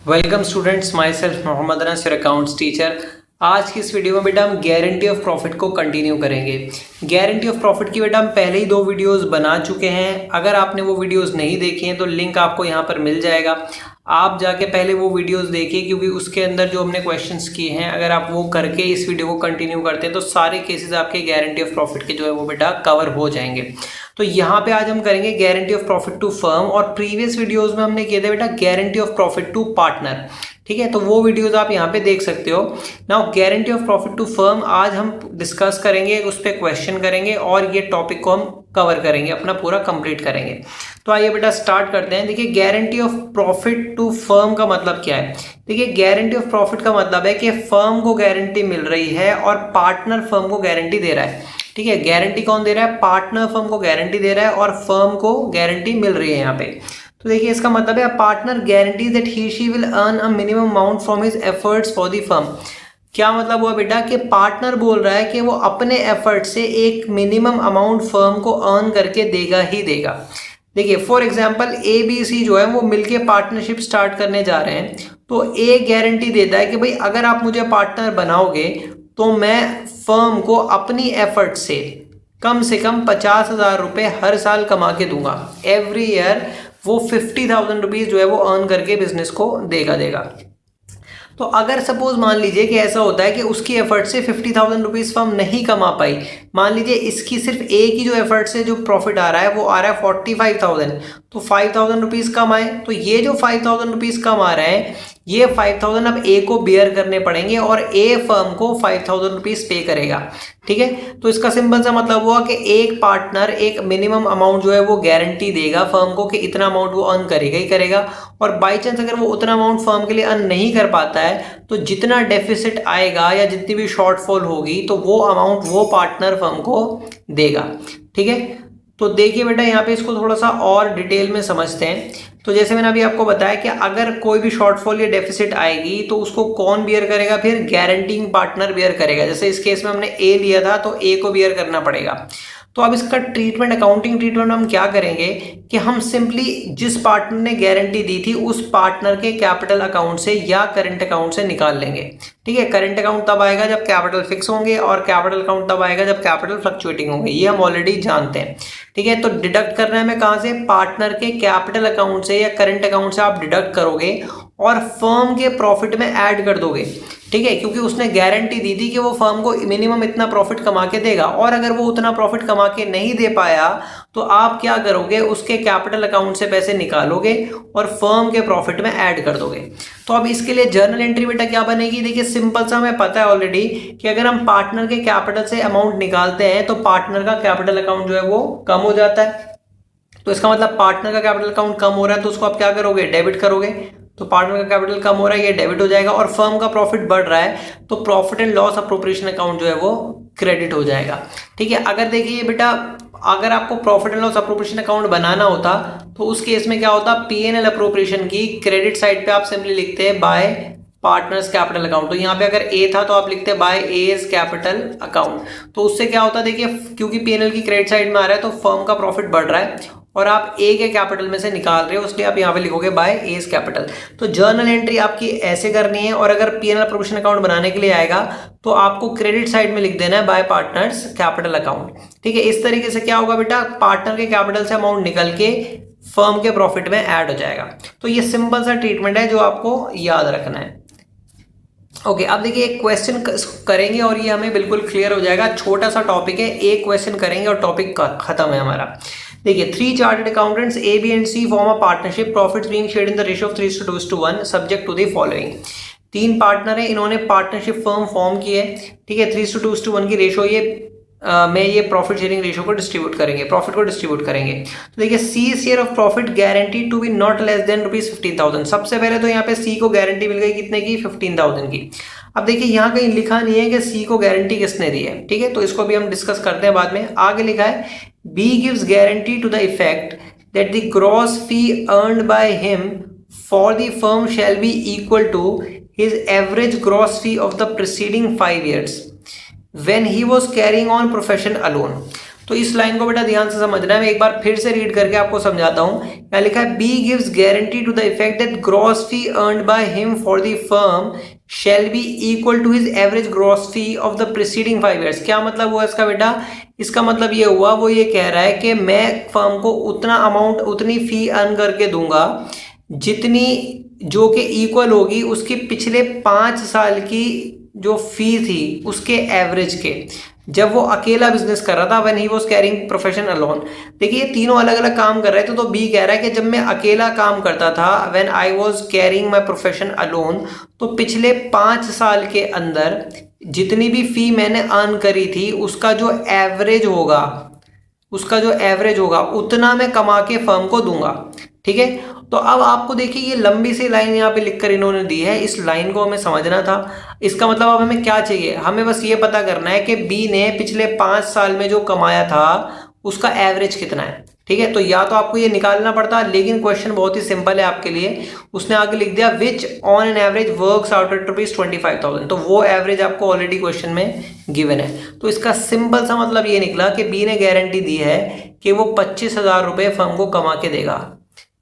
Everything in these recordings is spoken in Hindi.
Welcome students, myself Mohammad Anas, your accounts teacher. आज की इस वीडियो में बेटा हम गारंटी ऑफ प्रॉफिट को कंटिन्यू करेंगे। गारंटी ऑफ प्रॉफिट की बेटा हम पहले ही 2 वीडियोस बना चुके हैं। अगर आपने वो वीडियोस नहीं देखे हैं तो लिंक आपको यहाँ पर मिल जाएगा, आप जाके पहले वो वीडियोस देखिए, क्योंकि उसके अंदर जो हमने क्वेश्चंस किए हैं अगर आप वो करके इस वीडियो को कंटिन्यू करते हैं तो सारे केसेस आपके गारंटी ऑफ प्रॉफिट के जो है वो बेटा कवर हो जाएंगे। तो यहाँ पे आज हम करेंगे guarantee of profit to firm, और प्रीवियस वीडियोस में हमने किए थे बेटा guarantee of profit to partner. ठीक है, तो वो वीडियोस आप यहाँ पे देख सकते हो। Now guarantee of profit to firm आज हम डिस्कस करेंगे, उस पर क्वेश्चन करेंगे और ये टॉपिक को हम कवर करेंगे, अपना पूरा कंप्लीट करेंगे। तो आइए बेटा स्टार्ट करते हैं। देखिए guarantee of profit to firm का मतलब क्या है। देखिए गारंटी ऑफ प्रॉफिट का मतलब है कि फर्म को गारंटी मिल रही है और पार्टनर फर्म को गारंटी दे रहा है। ठीक है, गारंटी कौन दे रहा है? पार्टनर फर्म को गारंटी दे रहा है और फर्म को गारंटी मिल रही है यहाँ पे। तो देखिए इसका मतलब है partner guarantee that he she will earn a minimum amount from his efforts for the firm. क्या मतलब हुआ बेटा कि पार्टनर बोल रहा है कि वो अपने एफर्ट से एक मिनिमम अमाउंट फर्म को अर्न करके देगा ही देगा। देखिए for example A B C जो है वो मिलके पार्टनरशिप स्टार्ट करने जा रहे हैं, तो ए गारंटी देता है कि भाई अगर आप मुझे पार्टनर बनाओगे तो मैं फर्म को अपनी एफर्ट से कम 50,000 रुपये हर साल कमा के दूंगा। एवरी ईयर वो 50,000 रुपीज़ जो है वो अर्न करके बिजनेस को देगा। तो अगर सपोज मान लीजिए कि ऐसा होता है कि उसकी एफर्ट से 50,000 रुपीज़ फर्म नहीं कमा पाई, मान लीजिए इसकी सिर्फ ए की जो एफर्ट से जो प्रॉफिट आ रहा है वो आ रहा है 45,000, तो 5,000 रुपीज़ कम आए, तो ये जो 5,000 रुपीज़ कम आ रहे हैं ये 5,000 अब ए को बियर करने पड़ेंगे और ए फर्म को 5,000 रुपीज़ पे करेगा। ठीक है, तो इसका सिंपल सा मतलब हुआ कि एक पार्टनर एक मिनिमम अमाउंट जो है वो गारंटी देगा फर्म को कि इतना अमाउंट वो अर्न करेगा ही करेगा, और बाई चांस अगर वो उतना अमाउंट फर्म के लिए अर्न नहीं कर पाता है तो जितना डेफिसिट आएगा या जितनी भी शॉर्टफॉल होगी तो वो अमाउंट वो पार्टनर फर्म को देगा। ठीक है, तो देखिए बेटा यहाँ पे इसको थोड़ा सा और डिटेल में समझते हैं। तो जैसे मैंने अभी आपको बताया कि अगर कोई भी शॉर्टफॉल या डेफिसिट आएगी तो उसको कौन बियर करेगा? फिर गारंटिंग पार्टनर बियर करेगा। जैसे इस केस में हमने ए लिया था तो ए को बियर करना पड़ेगा। तो अब इसका ट्रीटमेंट, अकाउंटिंग ट्रीटमेंट हम क्या करेंगे कि हम सिंपली जिस पार्टनर ने गारंटी दी थी उस पार्टनर के कैपिटल अकाउंट से या करंट अकाउंट से निकाल लेंगे। ठीक है, करंट अकाउंट तब आएगा जब कैपिटल फिक्स होंगे और कैपिटल अकाउंट तब आएगा जब कैपिटल फ्लक्चुएटिंग होंगे, ये हम ऑलरेडी जानते हैं। ठीक है, तो डिडक्ट करना है हमें कहाँ से? पार्टनर के कैपिटल अकाउंट से या करंट अकाउंट से आप डिडक्ट करोगे और फर्म के प्रॉफिट में ऐड कर दोगे। ठीक है, क्योंकि उसने गारंटी दी थी कि वो फर्म को मिनिमम इतना प्रॉफिट कमा के देगा, और अगर वो उतना प्रॉफिट कमा के नहीं दे पाया तो आप क्या करोगे? उसके कैपिटल अकाउंट से पैसे निकालोगे और फर्म के प्रॉफिट में ऐड कर दोगे। तो अब इसके लिए जर्नल एंट्री बेटा क्या बनेगी? देखिए सिंपल सा हमें पता है ऑलरेडी कि अगर हम पार्टनर के कैपिटल से अमाउंट निकालते हैं तो पार्टनर का कैपिटल अकाउंट जो है वो कम हो जाता है। तो इसका मतलब पार्टनर का कैपिटल अकाउंट कम हो रहा है तो उसको आप क्या करोगे? डेबिट करोगे। तो पार्टनर का कैपिटल कम हो रहा है, ये डेबिट हो जाएगा, और फर्म का प्रॉफिट बढ़ रहा है तो profit and loss appropriation account जो है वो क्रेडिट हो जाएगा। ठीक है, अगर देखिए बेटा अगर आपको profit and loss appropriation account बनाना होता तो उस केस में क्या होता? पी&एल अप्रोप्रिएशन की क्रेडिट साइड पे आप सिंपली लिखते हैं बाय पार्टनर्स कैपिटल अकाउंट। तो यहाँ पे अगर ए था तो आप लिखते हैं बाय एज कैपिटल अकाउंट। तो उससे क्या होता है? देखिए क्योंकि पी&एल की क्रेडिट साइड में आ रहा है तो फर्म का प्रॉफिट बढ़ रहा है और आप ए के कैपिटल में से निकाल रहे हो, उसलिए आप यहाँ पे लिखोगे बाय एज कैपिटल। तो जर्नल एंट्री आपकी ऐसे करनी है, और अगर पी&एल अप्रोप्रिएशन अकाउंट बनाने के लिए आएगा तो आपको क्रेडिट साइड में लिख देना है बाय पार्टनर्स कैपिटल अकाउंट। ठीक है, इस तरीके से क्या होगा बेटा? पार्टनर के कैपिटल से अमाउंट निकल के फर्म के प्रॉफिट में ऐड हो जाएगा। तो ये सिंपल सा ट्रीटमेंट है जो आपको याद रखना है। ओके, अब देखिए एक क्वेश्चन करेंगे और ये हमें बिल्कुल क्लियर हो जाएगा। छोटा सा टॉपिक है, एक क्वेश्चन करेंगे और टॉपिक खत्म है हमारा। देखिए 3 chartered accountants A B and C form a partnership, profits being shared in the ratio of 3:2:1 subject to the following. 3 partner है, इन्होंने पार्टनरशिप फर्म फॉर्म की है। ठीक है, 3:2:1 की रेशियो ये में ये प्रॉफिट शेयरिंग रेशियो को डिस्ट्रीब्यूट करेंगे, प्रॉफिट को डिस्ट्रीब्यूट करेंगे। तो देखिए C share of profit guarantee to be not less than ₹15,000। सबसे पहले तो यहाँ पे सी को गारंटी मिल गई कितने की? 15,000 की। अब देखिए यहाँ कहीं लिखा नहीं है कि सी को गारंटी किसने दी है। ठीक है, तो इसको भी हम डिस्कस करते हैं बाद में। आगे लिखा है B gives guarantee to the effect that the gross fee earned by him for the firm shall be equal to his average gross fee of the preceding 5 years when he was carrying on profession alone। तो इस लाइन को बेटा ध्यान से समझना है, मैं एक बार फिर से रीड करके आपको समझाता हूँ। यहाँ लिखा है B gives guarantee to the effect that gross fee earned by him for the firm shall be equal to his average gross fee of the preceding 5 years. क्या मतलब हुआ इसका बेटा? इसका मतलब ये हुआ, वो ये कह रहा है कि मैं फर्म को उतना अमाउंट, उतनी फी अर्न करके दूंगा जितनी जो कि इक्वल होगी उसकी पिछले 5 साल की जो फी थी उसके एवरेज के, जब वो अकेला बिजनेस कर रहा था, when he was carrying profession alone. देखिए ये तीनों अलग अलग काम कर रहे थे, तो बी कह रहा है कि जब मैं अकेला काम करता था, when I was carrying my profession alone, तो पिछले 5 साल के अंदर जितनी भी फी मैंने अर्न करी थी उसका जो एवरेज होगा उतना मैं कमा के फर्म को दूंगा। ठीक है, तो अब आपको देखिए ये लंबी सी लाइन यहाँ पे लिखकर इन्होंने दी है, इस लाइन को हमें समझना था। इसका मतलब अब हमें क्या चाहिए? हमें बस ये पता करना है कि बी ने पिछले 5 साल में जो कमाया था उसका एवरेज कितना है। ठीक है, तो या तो आपको ये निकालना पड़ता, लेकिन क्वेश्चन बहुत ही सिंपल है आपके लिए। उसने आगे लिख दिया which on an average works out at ₹25,000, तो वो एवरेज आपको ऑलरेडी क्वेश्चन में गिवन है। तो इसका सिंपल सा मतलब ये निकला कि बी ने गारंटी दी है कि वो 25,000 रुपये फर्म को कमा के देगा।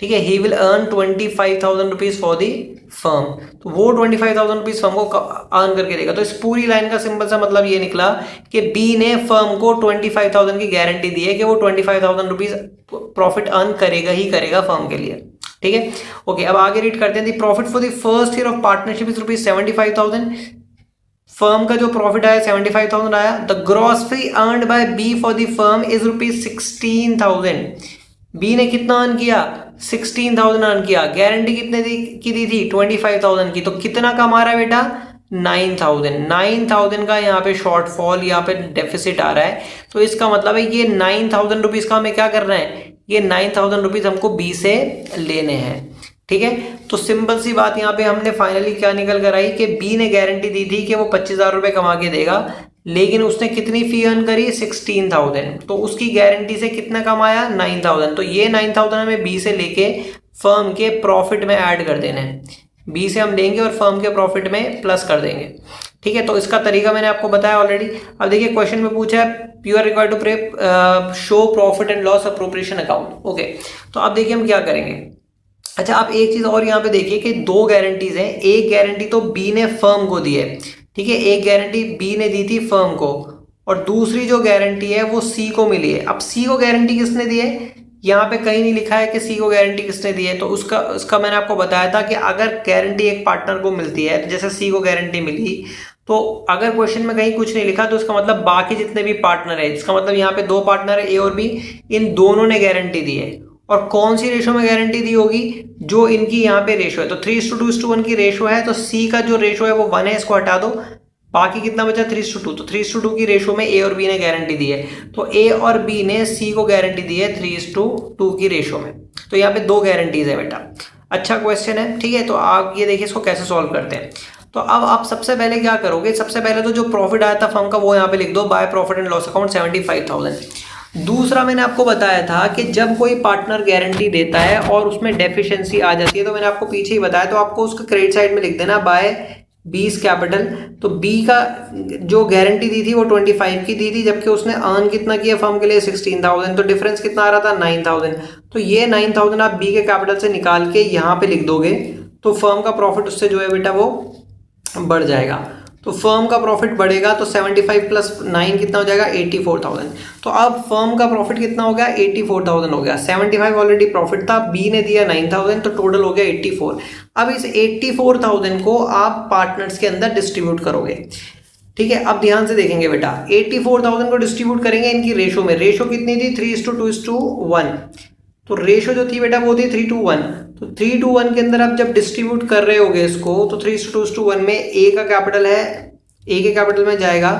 ठीक है, he will earn 25,000 rupees for the firm, तो वो 25,000 रुपीज फर्म को अर्न करके देगा। तो इस पूरी लाइन का सिंपल सा मतलब ये निकला कि बी ने फर्म को 25,000 की गारंटी दी है कि वो 25,000 रुपीज प्रॉफिट अर्न करेगा ही करेगा फर्म के लिए। ठीक है, ओके, अब आगे रीड करते हैं। The profit for the first year of partnership is ₹75,000। Firm का जो प्रॉफिट आया 75,000 आया। The gross fee earned by B for the firm is ₹16,000। B ने कितना अर्न किया? 16,000 अर्न किया। गारंटी कितने की दी थी? 25,000 की। तो कितना कमा रहा है बेटा? 9,000 का यहाँ पे शॉर्टफॉल, यहाँ पे डेफिसिट आ रहा है। तो इसका मतलब है ये 9,000 रुपीज का हमें क्या करना है? ये 9,000 रुपीज हमको बी से लेने हैं। ठीक है, तो सिंपल सी बात यहाँ पे हमने फाइनली क्या निकल कर आई कि बी ने गारंटी दी थी कि वो 25,000 रुपये कमा के देगा, लेकिन उसने कितनी फी अर्न करी? 16,000। तो उसकी गारंटी से कितना कमाया? 9,000। तो ये 9,000 हमें बी से लेके फर्म के प्रॉफिट में ऐड कर देना है। बी से हम लेंगे और फर्म के प्रॉफिट में प्लस कर देंगे। ठीक है, तो इसका तरीका मैंने आपको बताया ऑलरेडी। अब देखिए क्वेश्चन में पूछा है you are required to show profit and loss appropriation account. Okay, तो अब देखिए हम क्या करेंगे। अच्छा, आप एक चीज और यहाँ पे देखिए कि 2 गारंटीज हैं। एक गारंटी तो बी ने फर्म को दी है, ठीक है, एक गारंटी बी ने दी थी फर्म को, और दूसरी जो गारंटी है वो सी को मिली है। अब सी को गारंटी किसने दी है? यहाँ पे कहीं नहीं लिखा है कि सी को गारंटी किसने दी है। तो उसका मैंने आपको बताया था कि अगर गारंटी एक पार्टनर को मिलती है, तो जैसे सी को गारंटी मिली, तो अगर क्वेश्चन में कहीं कुछ नहीं लिखा तो इसका मतलब बाकी जितने भी पार्टनर है, इसका मतलब यहाँ पे 2 पार्टनर है ए और बी, इन दोनों ने गारंटी दी है। और कौन सी रेशो में गारंटी दी होगी? जो इनकी यहाँ पे रेशो है, तो 3:2:1 की रेशो है, तो सी का जो रेशो है वो 1 है, इसको हटा दो, बाकी कितना बचा? 3:2। तो 3:2 की रेशो में ए और बी ने गारंटी दी है, तो ए और बी ने सी को गारंटी दी है 3:2 की रेशो में। तो यहाँ पे 2 गारंटीज है बेटा। अच्छा क्वेश्चन है, ठीक है, तो आप ये देखिए इसको कैसे सॉल्व करते हैं। तो अब आप सबसे पहले क्या करोगे? सबसे पहले तो जो प्रॉफिट आया था फर्म का वो यहाँ पे लिख दो, by profit and loss account 75,000। दूसरा मैंने आपको बताया था कि जब कोई पार्टनर गारंटी देता है और उसमें डेफिशिएंसी आ जाती है, तो मैंने आपको पीछे ही बताया, तो आपको उसका क्रेडिट साइड में लिख देना बाय बीस कैपिटल। तो बी का जो गारंटी दी थी वो 25 की दी थी, जबकि उसने अर्न कितना किया फर्म के लिए? 16,000। तो डिफरेंस कितना आ रहा था? 9,000। तो ये 9,000 आप बी के कैपिटल से निकाल के यहाँ पे लिख दोगे, तो फर्म का प्रॉफिट उससे जो है बेटा वो बढ़ जाएगा। तो फर्म का प्रॉफिट बढ़ेगा, तो 75 + 9 कितना हो जाएगा? 84,000। तो अब फर्म का प्रॉफिट कितना हो गया? 84,000 हो गया। 75 ऑलरेडी प्रॉफिट था, बी ने दिया 9,000, तो टोटल हो गया 84। अब इस 84,000 को आप पार्टनर्स के अंदर डिस्ट्रीब्यूट करोगे। ठीक है, अब ध्यान से देखेंगे बेटा, 84,000 को डिस्ट्रीब्यूट करेंगे इनकी रेशो में। रेशो कितनी थी? 3:2:1। तो रेशो जो थी बेटा वो थी 3:1। तो 3:1 के अंदर आप जब डिस्ट्रीब्यूट कर रहे होगे इसको, तो 3:2:1 में ए का कैपिटल है, ए के कैपिटल में जाएगा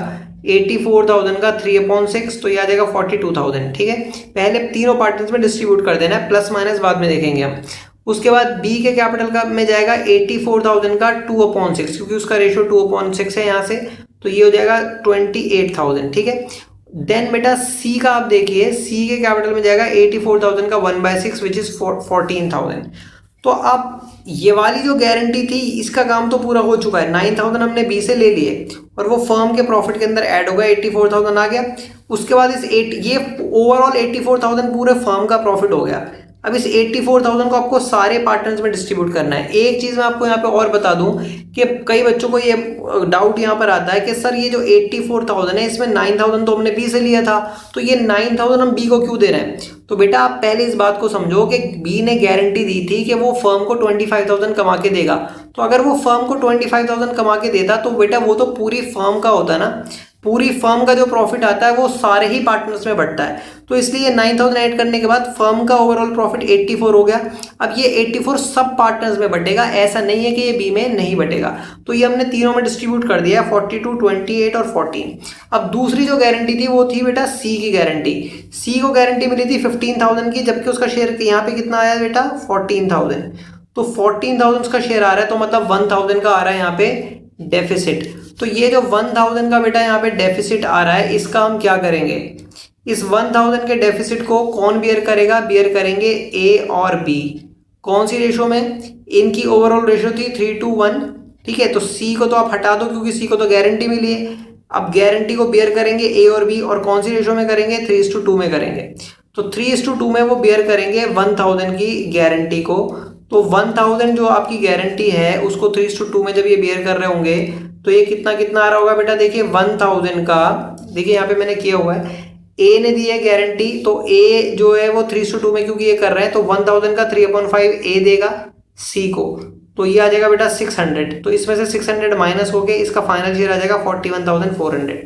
84,000 का 3/6, तो ये आ जाएगा 42,000। ठीक है, पहले तीनों पार्टनर्स में डिस्ट्रीब्यूट कर देना है, प्लस माइनस बाद में देखेंगे हम। उसके बाद बी के कैपिटल का में जाएगा 84,000 का 2/6, क्योंकि उसका रेशो 2/6 है यहाँ से, तो ये हो जाएगा 28,000। ठीक है, देन बेटा सी का आप देखिए, सी के कैपिटल में जाएगा 84,000 का 1/6 विच इज 14,000। तो अब ये वाली जो गारंटी थी इसका काम तो पूरा हो चुका है, 9000 हमने बी से ले लिए और वो फर्म के प्रॉफिट के अंदर ऐड हो गया, 84,000 आ गया। उसके बाद इस ये ओवरऑल 84,000 पूरे फर्म का प्रॉफिट हो गया। अब इस 84,000 को आपको सारे पार्टनर्स में डिस्ट्रीब्यूट करना है। एक चीज़ मैं आपको यहाँ पे और बता दूं कि कई बच्चों को ये डाउट यहाँ पर आता है कि सर ये जो 84,000 है इसमें 9,000 तो हमने बी से लिया था, तो ये 9,000 हम बी को क्यों दे रहे हैं? तो बेटा आप पहले इस बात को समझो कि बी ने गारंटी दी थी कि वो फर्म को 25,000 कमा के देगा। तो अगर वो फर्म को 25,000 कमा के देता तो बेटा वो तो पूरी फर्म का होता है ना, पूरी फर्म का जो प्रॉफिट आता है वो सारे ही पार्टनर्स में बढ़ता है। तो इसलिए 9,000 ऐड करने के बाद फर्म का ओवरऑल प्रॉफिट 84 हो गया। अब ये 84 सब पार्टनर्स में बटेगा, ऐसा नहीं है कि ये बी में नहीं बटेगा। तो ये हमने तीनों में डिस्ट्रीब्यूट कर दिया, 42, 28 और 14। अब दूसरी जो गारंटी थी वो थी बेटा सी की गारंटी। सी को गारंटी मिली थी 15,000 की, जबकि उसका शेयर यहाँ पे कितना आया बेटा 14,000। तो 14,000 का शेयर आ रहा है, तो मतलब 1,000 का आ रहा है यहाँ पे डेफिसिट। तो ये जो 1,000 का बेटा यहाँ पे डेफिसिट आ रहा है इसका हम क्या करेंगे, इस 1,000 के डेफिसिट को कौन बियर करेगा, बियर करेंगे ए और बी। कौन सी रेशो में? इनकी ओवरऑल रेशो थी 3:1, ठीक है। तो सी को तो आप हटा दो क्योंकि सी को तो गारंटी मिली है। अब गारंटी को बियर करेंगे ए और बी, और कौन सी रेशो में करेंगे 3:2 में करेंगे। तो 3:2 में वो बियर करेंगे 1,000 की गारंटी को। तो 1,000 जो आपकी गारंटी है उसको 3:2 में जब ये बियर कर रहे होंगे तो ये कितना कितना आ रहा होगा बेटा, देखिए 1,000 का, देखिए यहाँ पे मैंने किया हुआ है, ए ने दी है गारंटी, तो ए जो है वो 3:2 में क्योंकि ये कर रहे हैं तो 1,000 का 3/5 ए देगा सी को, तो ये आ जाएगा बेटा 600। तो इसमें से 600 माइनस हो गए, इसका फाइनल शेयर आ जाएगा 41,400।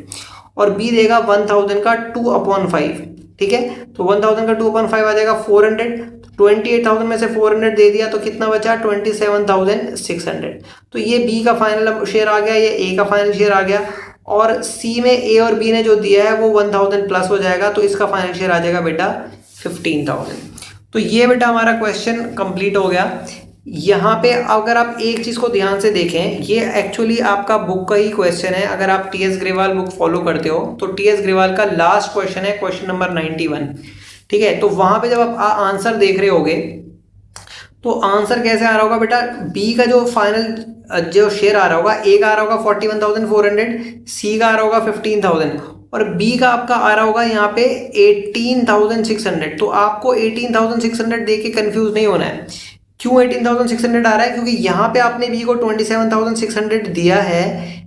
और बी देगा 1,000 का 2/5, ठीक है। तो 1,000 का 2/5 आ जाएगा 400। 28,000 में से 400 दे दिया तो कितना बचा 27,600। तो ये बी का फाइनल शेयर आ गया, ये ए का फाइनल शेयर आ गया, और सी में ए और बी ने जो दिया है वो 1,000 प्लस हो जाएगा, तो इसका फाइनल शेयर आ जाएगा बेटा 15,000। तो ये बेटा हमारा क्वेश्चन कंप्लीट हो गया। यहाँ पे अगर आप एक चीज़ को ध्यान से देखें, ये एक्चुअली आपका बुक का ही क्वेश्चन है। अगर आप T S Grewal book follow करते हो तो टी एस ग्रेवाल का लास्ट क्वेश्चन है क्वेश्चन नंबर 91, ठीक है। तो वहां पे जब आप आंसर देख रहे होगे तो आंसर कैसे आ रहा होगा बेटा, बी का जो फाइनल जो शेयर आ रहा होगा, ए का आ रहा होगा 41,400, सी का आ रहा होगा 15,000 और बी का आपका आ रहा होगा यहाँ पे 18,600। तो आपको 18,600 देख के कंफ्यूज नहीं होना है। क्यों 18,600 आ रहा है? क्योंकि यहाँ पे आपने बी को 27,600 दिया है,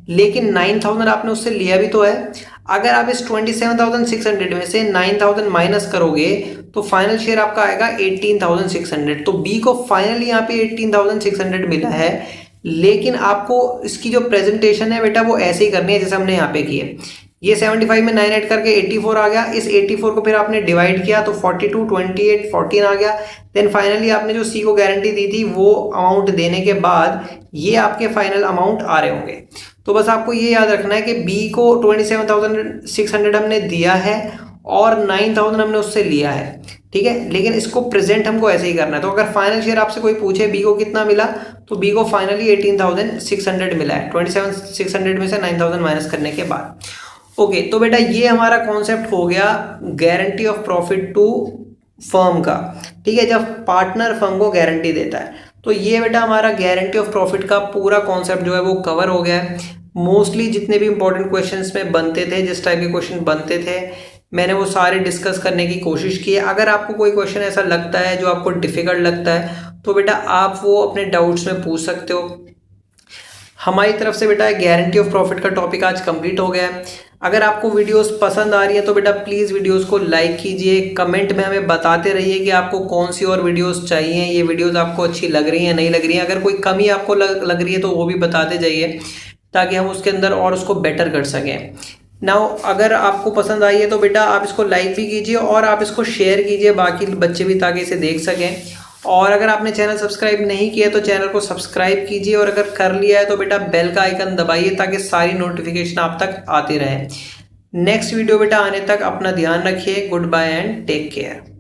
लेकिन 9,000 आपने उससे लिया भी तो है। अगर आप इस 27,600 में से 9,000 माइनस करोगे तो फाइनल शेयर आपका आएगा 18,600। तो बी को फाइनली यहाँ पे 18,600 मिला है, लेकिन आपको इसकी जो प्रेजेंटेशन है बेटा वो ऐसे ही करनी है जैसे हमने यहाँ पे की है। ये 75 में 9 ऐड करके 84 आ गया, इस 84 को फिर आपने डिवाइड किया तो 42, 28, 14 आ गया। देन फाइनली आपने जो सी को गारंटी दी थी वो अमाउंट देने के बाद ये आपके फाइनल अमाउंट आ रहे होंगे। तो बस आपको ये याद रखना है कि बी को 27,600 हमने दिया है और 9,000 हमने उससे लिया है, ठीक है। लेकिन इसको प्रेजेंट हमको ऐसे ही करना है। तो अगर फाइनल शेयर आपसे कोई पूछे बी को कितना मिला, तो बी को फाइनली 18,600 मिला है, 27,600 में से 9,000 माइनस करने के बाद। ओके, तो बेटा ये हमारा कॉन्सेप्ट हो गया guarantee of profit to firm का, ठीक है, जब पार्टनर फर्म को गारंटी देता है। तो ये बेटा हमारा गारंटी ऑफ प्रॉफिट का पूरा कॉन्सेप्ट जो है वो कवर हो गया है। मोस्टली जितने भी इंपॉर्टेंट क्वेश्चंस में बनते थे, जिस टाइप के क्वेश्चन बनते थे, मैंने वो सारे डिस्कस करने की कोशिश की है। अगर आपको कोई क्वेश्चन ऐसा लगता है जो आपको डिफिकल्ट लगता है तो बेटा आप वो अपने डाउट्स में पूछ सकते हो। हमारी तरफ से बेटा गारंटी ऑफ प्रॉफिट का टॉपिक आज कंप्लीट हो गया है। अगर आपको वीडियोस पसंद आ रही है तो बेटा प्लीज़ वीडियोस को लाइक कीजिए, कमेंट में हमें बताते रहिए कि आपको कौन सी और वीडियोस चाहिए, ये वीडियोस आपको अच्छी लग रही हैं नहीं लग रही हैं। अगर कोई कमी आपको लग रही है तो वो भी बताते जाइए ताकि हम उसके अंदर और उसको बेटर कर सकें। नाउ अगर आपको पसंद आई है तो बेटा आप इसको लाइक भी कीजिए और आप इसको शेयर कीजिए बाकी बच्चे भी ताकि इसे देख सकें। और अगर आपने चैनल सब्सक्राइब नहीं किया तो चैनल को सब्सक्राइब कीजिए, और अगर कर लिया है तो बेटा बेल का आइकन दबाइए ताकि सारी नोटिफिकेशन आप तक आती रहे। नेक्स्ट वीडियो बेटा आने तक अपना ध्यान रखिए। Good bye and take care.